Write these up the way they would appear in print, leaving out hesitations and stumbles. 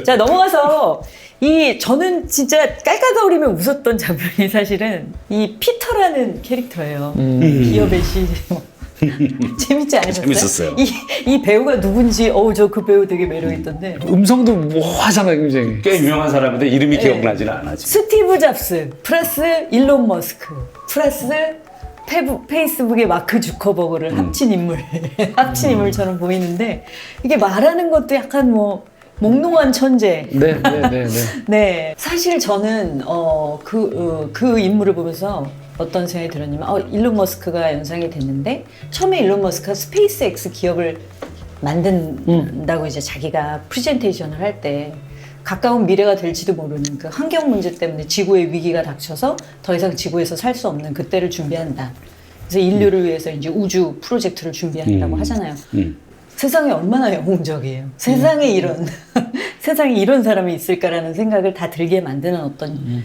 자, 넘어가서 저는 진짜 깔깔거리며 웃었던 장면이 사실은 이 피터라는 캐릭터예요. 기업의 CEO. 재밌지 않으셨어요? 재밌었어요. 이 배우가 누군지, 저 그 배우 되게 매력있던데. 음성도 모호하잖아요, 굉장히. 꽤 유명한 사람인데 이름이 기억나지는 않아. 지금. 스티브 잡스, 플러스 일론 머스크, 플러스 페이스북의 마크 주커버그를 합친 인물, 합친 인물처럼 보이는데, 이게 말하는 것도 약간 몽롱한 천재. 네. 네. 사실 저는, 그 인물을 보면서 어떤 생각이 들었냐면, 일론 머스크가 연상이 됐는데, 처음에 일론 머스크가 스페이스 X 기업을 만든다고 이제 자기가 프레젠테이션을 할 때, 가까운 미래가 될지도 모르는 그 환경 문제 때문에 지구의 위기가 닥쳐서 더 이상 지구에서 살 수 없는 그때를 준비한다. 그래서 인류를 위해서 이제 우주 프로젝트를 준비한다고 하잖아요. 세상이 얼마나 영웅적이에요. 세상에 세상에 이런 사람이 있을까라는 생각을 다 들게 만드는 어떤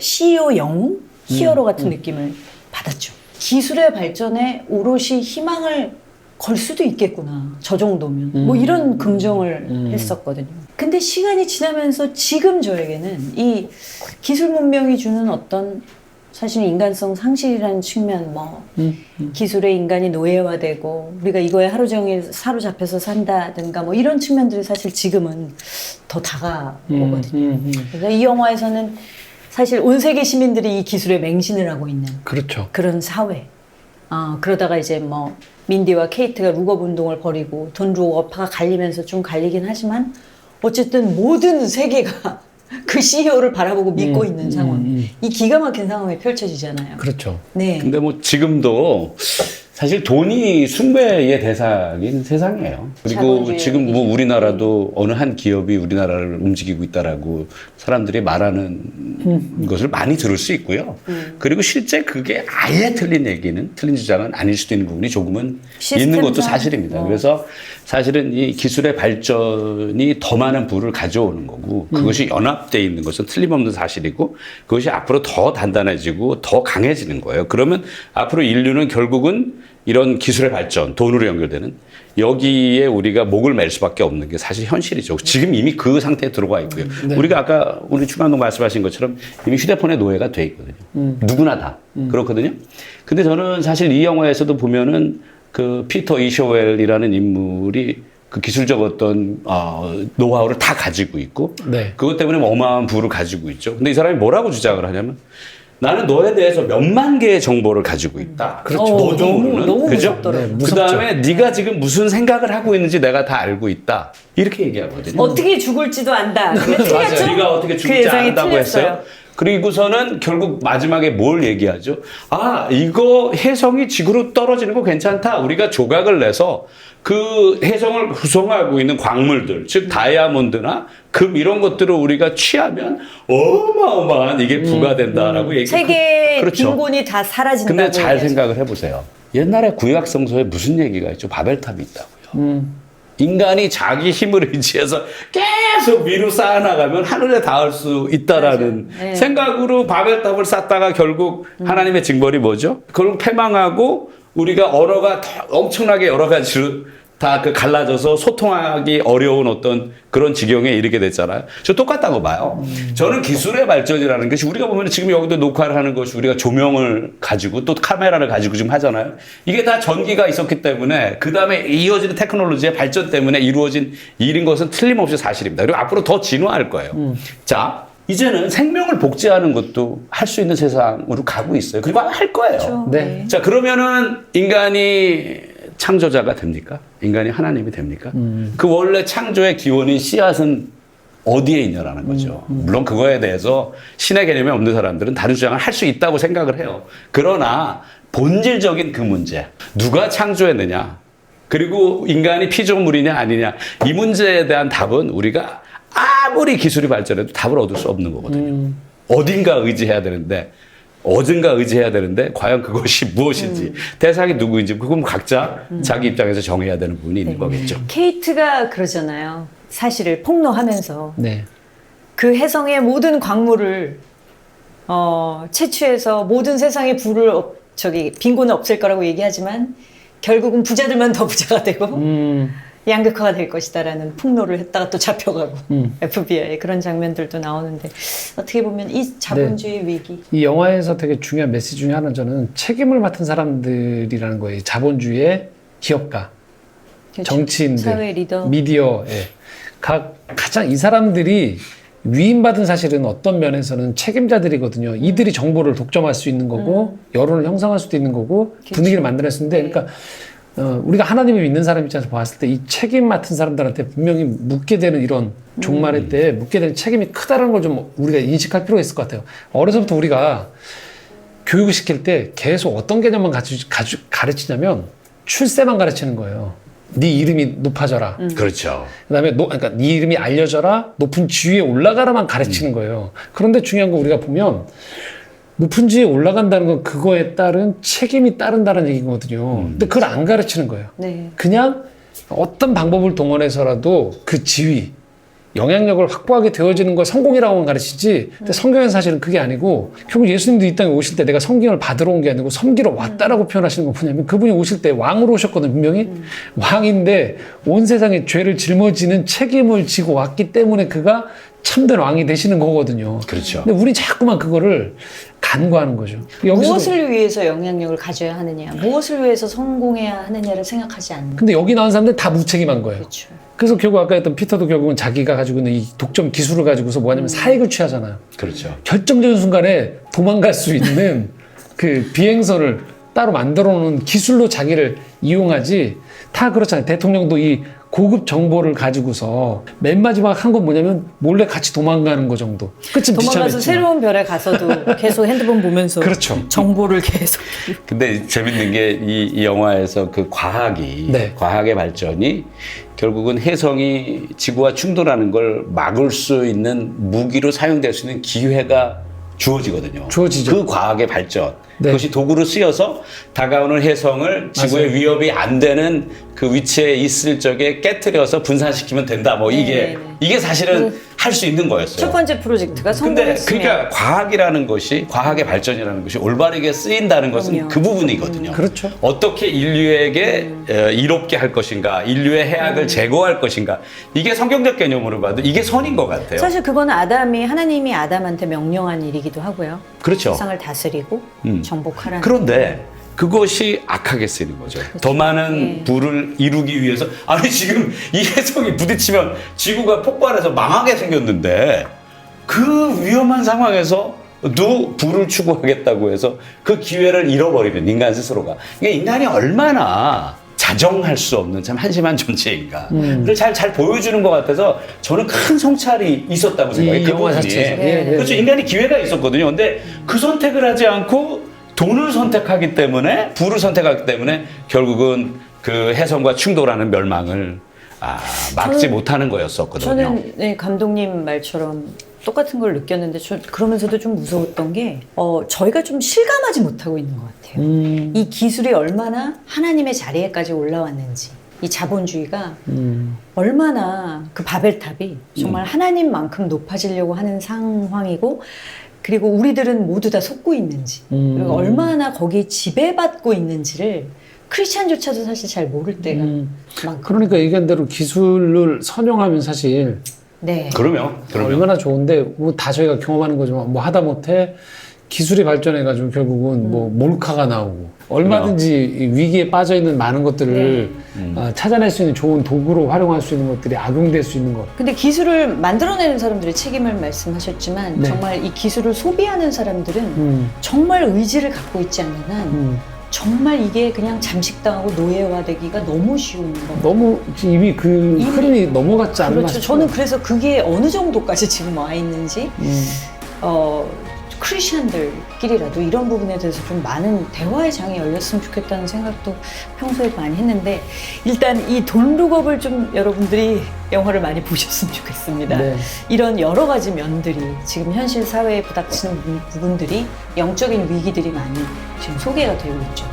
CEO 영웅? 히어로 같은 느낌을 받았죠. 기술의 발전에 오롯이 희망을 걸 수도 있겠구나. 저 정도면. 이런 긍정을 했었거든요. 근데 시간이 지나면서 지금 저에게는 이 기술 문명이 주는 어떤 사실 인간성 상실이라는 측면, 기술에 인간이 노예화되고 우리가 이거에 하루 종일 사로잡혀서 산다든가 이런 측면들이 사실 지금은 더 다가오거든요. 그래서 이 영화에서는 사실 온 세계 시민들이 이 기술에 맹신을 하고 있는 그렇죠. 그런 사회. 그러다가 이제 민디와 케이트가 룩업 운동을 벌이고 돈 룩업파가 갈리면서 좀 갈리긴 하지만 어쨌든 모든 세계가 그 CEO를 바라보고 믿고 있는 상황. 이 기가 막힌 상황이 펼쳐지잖아요. 그렇죠. 네. 근데 지금도 사실 돈이 숭배의 대상인 세상이에요. 그리고 자본주의 지금 우리나라도 어느 한 기업이 우리나라를 움직이고 있다라고 사람들이 말하는 것을 많이 들을 수 있고요. 그리고 실제 그게 아예 틀린 주장은 아닐 수도 있는 부분이 조금은 있는 것도 사실입니다. 그래서 사실은 이 기술의 발전이 더 많은 부를 가져오는 거고 그것이 연합되어 있는 것은 틀림없는 사실이고 그것이 앞으로 더 단단해지고 더 강해지는 거예요. 그러면 앞으로 인류는 결국은 이런 기술의 발전, 돈으로 연결되는 여기에 우리가 목을 맬 수밖에 없는 게 사실 현실이죠. 지금 이미 그 상태에 들어가 있고요. 네. 우리가 아까 우리 추 감독 말씀하신 것처럼 이미 휴대폰의 노예가 돼 있거든요. 누구나 다 그렇거든요. 근데 저는 사실 이 영화에서도 보면은 그 피터 이쇼웰이라는 인물이 그 기술적 어떤 노하우를 다 가지고 있고 네. 그것 때문에 어마어마한 부를 가지고 있죠. 근데 이 사람이 뭐라고 주장을 하냐면 나는 너에 대해서 몇만 개의 정보를 가지고 있다. 그렇죠. 너도 모르는. 너무 그죠? 무섭더라고요. 네, 그 다음에 네가 지금 무슨 생각을 하고 있는지 내가 다 알고 있다. 이렇게 얘기하거든요. 어떻게 죽을지도 안다. 근데 틀렸죠? 네가 어떻게 그 죽지 예상이 않는다고 틀렸어요. 했어요. 그리고서는 결국 마지막에 뭘 얘기하죠? 이거 혜성이 지구로 떨어지는 거 괜찮다. 우리가 조각을 내서 그 혜성을 구성하고 있는 광물들, 즉 다이아몬드나 금 이런 것들을 우리가 취하면 어마어마한 이게 부과된다라고 얘기해요. 세계의 그렇죠. 빈곤이 다 사라진다고. 근데 잘 얘기하죠. 생각을 해보세요. 옛날에 구약성서에 무슨 얘기가 있죠? 바벨탑이 있다고요. 인간이 자기 힘을 의지해서 계속 위로 쌓아나가면 하늘에 닿을 수 있다라는 네. 생각으로 바벨탑을 쌓다가 결국 하나님의 징벌이 뭐죠? 결국 패망하고 우리가 언어가 엄청나게 여러 가지로 다 갈라져서 소통하기 어려운 어떤 그런 지경에 이르게 됐잖아요. 저 똑같다고 봐요. 저는 기술의 발전이라는 것이 우리가 보면 지금 여기도 녹화를 하는 것이 우리가 조명을 가지고 또 카메라를 가지고 지금 하잖아요. 이게 다 전기가 있었기 때문에 그 다음에 이어지는 테크놀로지의 발전 때문에 이루어진 일인 것은 틀림없이 사실입니다. 그리고 앞으로 더 진화할 거예요. 자, 이제는 생명을 복제하는 것도 할 수 있는 세상으로 가고 있어요. 그리고 할 거예요. 그렇죠. 네. 자, 그러면은 인간이 창조자가 됩니까? 인간이 하나님이 됩니까? 그 원래 창조의 기원인 씨앗은 어디에 있냐라는 거죠. 물론 그거에 대해서 신의 개념이 없는 사람들은 다른 주장을 할 수 있다고 생각을 해요. 그러나 본질적인 그 문제, 누가 창조했느냐, 그리고 인간이 피조물이냐 아니냐, 이 문제에 대한 답은 우리가 아무리 기술이 발전해도 답을 얻을 수 없는 거거든요. 어딘가 의지해야 되는데 과연 그것이 무엇인지 대상이 누구인지 그건 각자 자기 입장에서 정해야 되는 부분이 있는 거겠죠. 케이트가 그러잖아요. 사실을 폭로하면서 네. 그 혜성의 모든 광물을 채취해서 모든 세상의 빈곤을 없앨 거라고 얘기하지만 결국은 부자들만 더 부자가 되고 양극화가 될 것이다라는 풍로를 했다가 또 잡혀가고 FBI 그런 장면들도 나오는데 어떻게 보면 이 자본주의 위기 이 영화에서 되게 중요한 메시지 중에 하나는 저는 책임을 맡은 사람들이라는 거예요. 자본주의의 기업가, 그렇죠. 정치인들, 사회 리더 미디어, 가장 이 사람들이 위임받은 사실은 어떤 면에서는 책임자들이거든요. 이들이 정보를 독점할 수 있는 거고 여론을 형성할 수도 있는 거고 그렇죠. 분위기를 만들어낼 수 있는데 네. 그러니까 우리가 하나님을 믿는 사람 입장에서 봤을 때 이 책임 맡은 사람들한테 분명히 묻게 되는 이런 종말의 때 묻게 되는 책임이 크다는 걸 좀 우리가 인식할 필요가 있을 것 같아요. 어려서부터 우리가 교육을 시킬 때 계속 어떤 개념만 가르치냐면 출세만 가르치는 거예요. 네 이름이 높아져라. 그렇죠. 그다음에 그러니까 네 이름이 알려져라. 높은 지위에 올라가라만 가르치는 거예요. 그런데 중요한 거 우리가 보면 높은 지위에 올라간다는 건 그거에 따른 책임이 따른다는 얘기거든요. 근데 그걸 안 가르치는 거예요. 네. 그냥 어떤 방법을 동원해서라도 그 지위, 영향력을 확보하게 되어지는 걸 성공이라고만 가르치지. 근데 성경에는 사실은 그게 아니고 결국 예수님도 이 땅에 오실 때 내가 성경을 받으러 온 게 아니고 섬기러 왔다라고 표현하시는 건 뭐냐면 그분이 오실 때 왕으로 오셨거든요. 분명히 왕인데 온 세상의 죄를 짊어지는 책임을 지고 왔기 때문에 그가 참된 왕이 되시는 거거든요. 그렇죠. 근데 우리 자꾸만 그거를 간과하는 거죠. 여기서도 무엇을 위해서 영향력을 가져야 하느냐 무엇을 위해서 성공해야 하느냐를 생각하지 않는 근데 여기 나온 사람들 다 무책임한 거예요. 그렇죠. 그래서 결국 아까 했던 피터도 결국은 자기가 가지고 있는 이 독점 기술을 가지고서 뭐냐면 사익을 취하잖아요. 그렇죠. 결정적인 순간에 도망갈 수 있는 그 비행선을 따로 만들어 놓은 기술로 자기를 이용하지 다 그렇잖아요. 대통령도 이 고급 정보를 가지고서 맨 마지막 한 건 뭐냐면 몰래 같이 도망가는 거 정도. 끝은 도망가서 비참했지만. 새로운 별에 가서도 계속 핸드폰 보면서 그렇죠. 정보를 계속 근데 재밌는 게 이 영화에서 그 과학이 네. 과학의 발전이 결국은 혜성이 지구와 충돌하는 걸 막을 수 있는 무기로 사용될 수 있는 기회가 주어지거든요. 주어지죠. 그 과학의 발전. 네. 그것이 도구로 쓰여서 다가오는 혜성을 지구의 맞아요. 위협이 안 되는 그 위치에 있을 적에 깨트려서 분산시키면 된다. 뭐 네네네. 이게 사실은 할 수 있는 거였어요. 첫 번째 프로젝트가 근데 성공했으면 그러니까 과학이라는 것이 과학의 발전이라는 것이 올바르게 쓰인다는 것은 그럼요. 그 부분이거든요. 그렇죠. 어떻게 인류에게 이롭게 할 것인가, 인류의 해악을 제거할 것인가. 이게 성경적 개념으로 봐도 이게 선인 것 같아요. 사실 그거는 하나님이 아담한테 명령한 일이기도 하고요. 그렇죠. 세상을 다스리고 정복하라는. 그런데 그것이 악하게 쓰이는 거죠. 더 많은 예. 부를 이루기 위해서 아니 지금 이 혜성이 부딪히면 지구가 폭발해서 망하게 생겼는데 그 위험한 상황에서 또 부를 추구하겠다고 해서 그 기회를 잃어버리면 인간 스스로가 이게 인간이 얼마나 자정할 수 없는 참 한심한 존재인가를 잘 보여주는 것 같아서 저는 큰 성찰이 있었다고 생각해요. 이 그 영화 부분이. 자체에서. 네. 그렇죠. 인간이 기회가 있었거든요. 근데 그 선택을 하지 않고 돈을 선택하기 때문에 부를 선택하기 때문에 결국은 그 혜성과 충돌하는 멸망을 막지 못하는 거였었거든요. 저는 네, 감독님 말처럼 똑같은 걸 느꼈는데 그러면서도 좀 무서웠던 게 저희가 좀 실감하지 못하고 있는 것 같아요. 이 기술이 얼마나 하나님의 자리에까지 올라왔는지 이 자본주의가 얼마나 그 바벨탑이 정말 하나님만큼 높아지려고 하는 상황이고 그리고 우리들은 모두 다 속고 있는지 그리고 얼마나 거기에 지배받고 있는지를 크리스찬조차도 사실 잘 모를 때가 많고 그러니까 얘기한 대로 기술을 선용하면 사실 네. 그러면 얼마나 좋은데 뭐 다 저희가 경험하는 거지만 뭐 하다못해 기술이 발전해가지고 결국은 뭐 몰카가 나오고 얼마든지 이 위기에 빠져 있는 많은 것들을 찾아낼 수 있는 좋은 도구로 활용할 수 있는 것들이 악용될 수 있는 것. 근데 기술을 만들어내는 사람들의 책임을 말씀하셨지만 네. 정말 이 기술을 소비하는 사람들은 정말 의지를 갖고 있지 않는 한 정말 이게 그냥 잠식당하고 노예화되기가 너무 쉬운 거. 너무 이미 그 흐름이 넘어갔지 않나 그렇죠. 저는 그래서 그게 어느 정도까지 지금 와 있는지 크리스천들끼리라도 이런 부분에 대해서 좀 많은 대화의 장이 열렸으면 좋겠다는 생각도 평소에 많이 했는데 일단 이 돈룩업을 좀 여러분들이 영화를 많이 보셨으면 좋겠습니다. 네. 이런 여러 가지 면들이 지금 현실 사회에 부닥치는 부분들이 영적인 위기들이 많이 지금 소개가 되고 있죠.